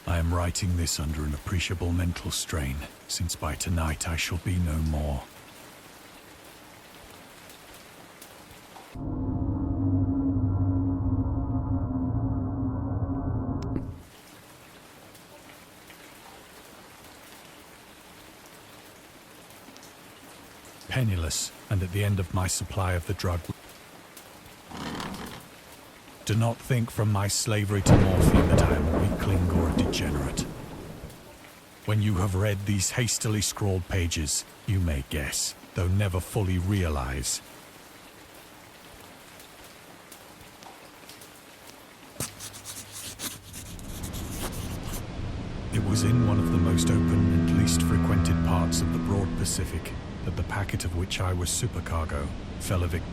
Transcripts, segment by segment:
I am writing this under an appreciable mental strain, since by tonight I shall be no more. Penniless, and at the end of my supply of the drug. Do not think from my slavery to morphine that I am a weakling or a degenerate. When you have read these hastily scrawled pages, you may guess, though never fully realize. It was in one of the most open and least frequented parts of the broad Pacific that the packet of which I was supercargo fell a victim.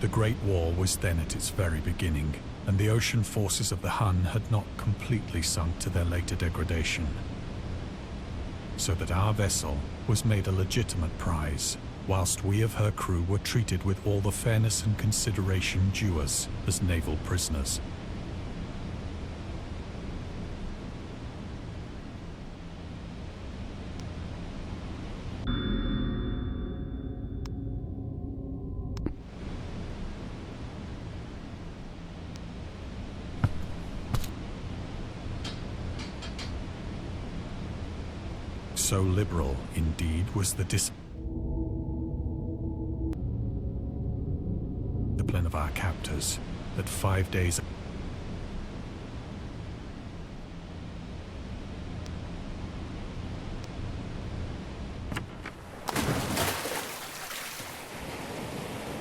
The Great War was then at its very beginning, and the ocean forces of the Hun had not completely sunk to their later degradation. So that our vessel was made a legitimate prize, whilst we of her crew were treated with all the fairness and consideration due us as naval prisoners. So liberal, indeed, was the discipline of our captors that 5 days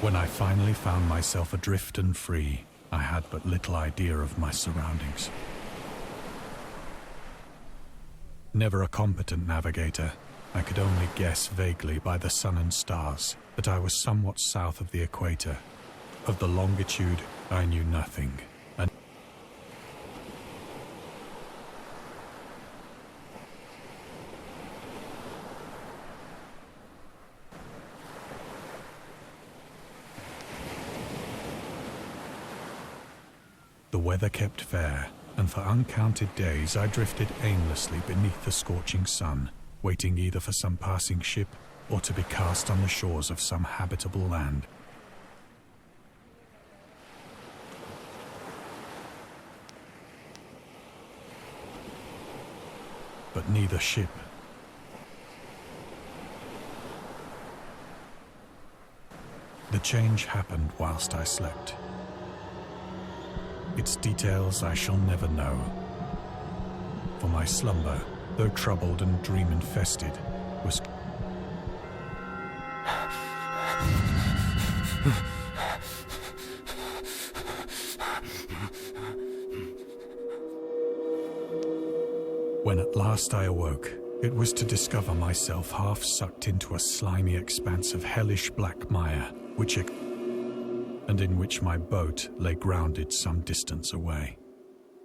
when I finally found myself adrift and free, I had but little idea of my surroundings. Never a competent navigator, I could only guess vaguely by the sun and stars that I was somewhat south of the equator. Of the longitude, I knew nothing, and the weather kept fair, and for uncounted days I drifted aimlessly beneath the scorching sun, waiting either for some passing ship or to be cast on the shores of some habitable land. But neither ship. The change happened whilst I slept. Its details I shall never know. For my slumber, though troubled and dream-infested, was when at last I awoke, it was to discover myself half sucked into a slimy expanse of hellish black mire, and in which my boat lay grounded some distance away.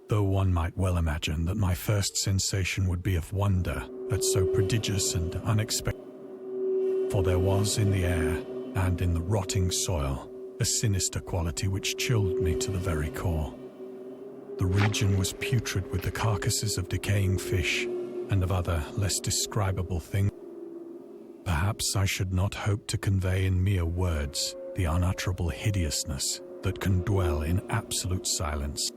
Though one might well imagine that my first sensation would be of wonder at so prodigious and unexpected, for there was in the air and in the rotting soil a sinister quality which chilled me to the very core. The region was putrid with the carcasses of decaying fish and of other less describable things. Perhaps I should not hope to convey in mere words the unutterable hideousness that can dwell in absolute silence.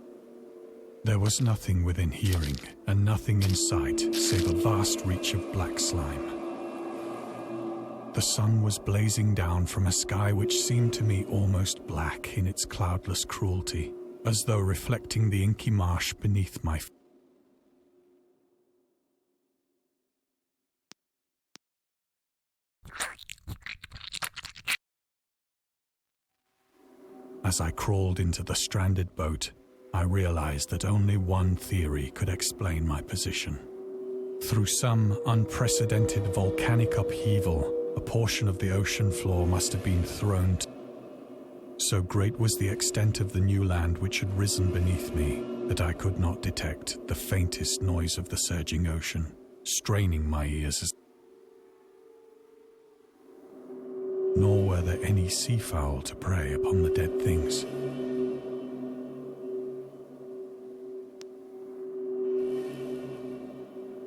There was nothing within hearing and nothing in sight save a vast reach of black slime. The sun was blazing down from a sky which seemed to me almost black in its cloudless cruelty, as though reflecting the inky marsh beneath my feet. As I crawled into the stranded boat, I realized that only one theory could explain my position. Through some unprecedented volcanic upheaval, a portion of the ocean floor must have been thrown. So great was the extent of the new land which had risen beneath me that I could not detect the faintest noise of the surging ocean, straining my ears as nor were there any seafowl to prey upon the dead things.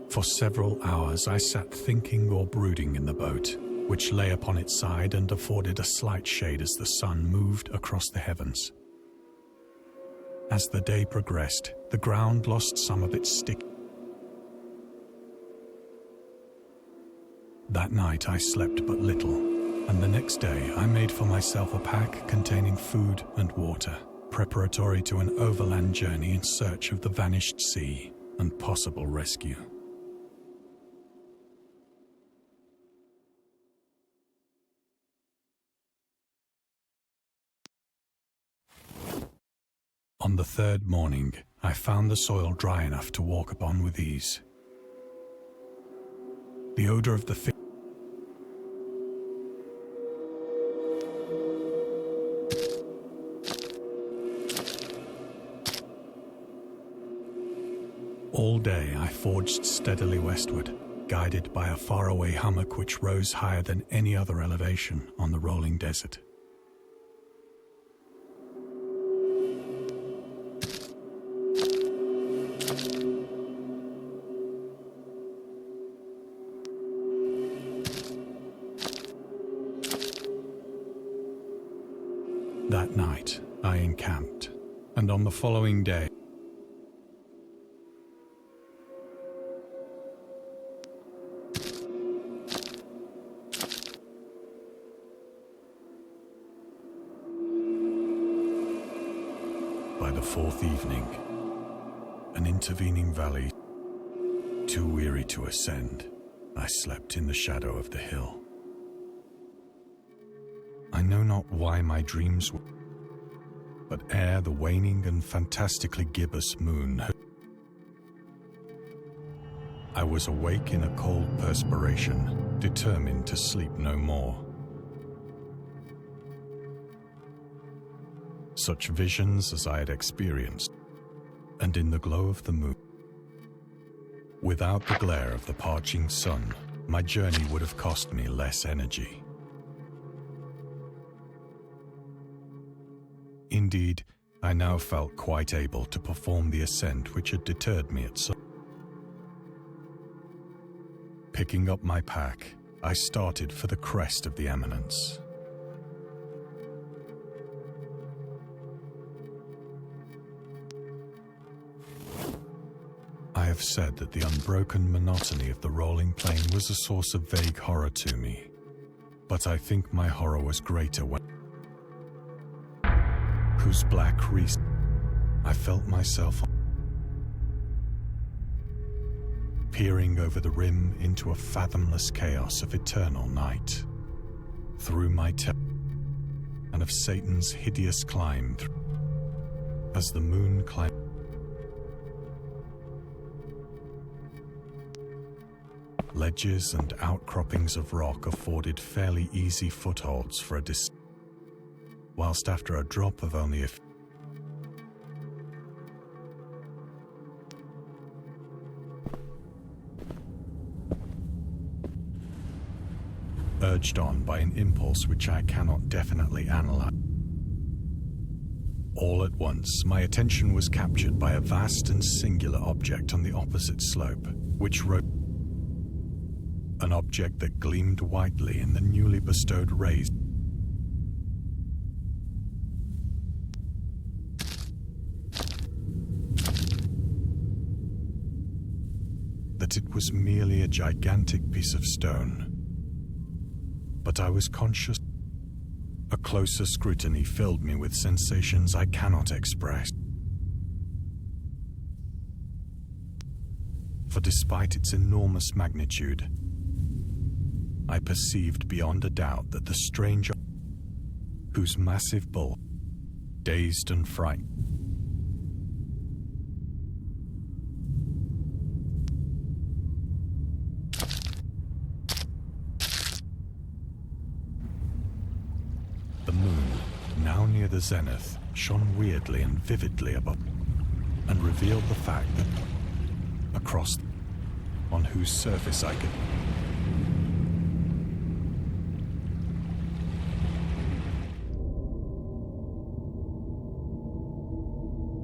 For several hours I sat thinking or brooding in the boat, which lay upon its side and afforded a slight shade as the sun moved across the heavens. As the day progressed, the ground lost some of its stick. That night I slept but little, and the next day I made for myself a pack containing food and water, preparatory to an overland journey in search of the vanished sea and possible rescue. On the third morning, I found the soil dry enough to walk upon with ease. The odor of the fish all day I forged steadily westward, guided by a faraway hummock which rose higher than any other elevation on the rolling desert. That night, I encamped, and on the following day, by the fourth evening, an intervening valley, too weary to ascend, I slept in the shadow of the hill. I know not why my dreams were, but ere the waning and fantastically gibbous moon, I was awake in a cold perspiration, determined to sleep no more. Such visions as I had experienced, and in the glow of the moon, without the glare of the parching sun, my journey would have cost me less energy. Indeed, I now felt quite able to perform the ascent which had deterred me at sun. Picking up my pack, I started for the crest of the eminence. I have said that the unbroken monotony of the rolling plain was a source of vague horror to me, but I think my horror was greater when, whose black reef I felt myself peering over the rim into a fathomless chaos of eternal night, through my and of Satan's hideous climb as the moon climbed. Ledges and outcroppings of rock afforded fairly easy footholds for a distance, whilst after a drop of only a urged on by an impulse which I cannot definitely analyze. All at once, my attention was captured by a vast and singular object on the opposite slope, which rose, an object that gleamed whitely in the newly bestowed rays. That it was merely a gigantic piece of stone. But I was conscious. A closer scrutiny filled me with sensations I cannot express. For despite its enormous magnitude, I perceived beyond a doubt that the stranger, whose massive bulk, dazed and frightened, the moon, now near the zenith, shone weirdly and vividly above, and revealed the fact that across, on whose surface I could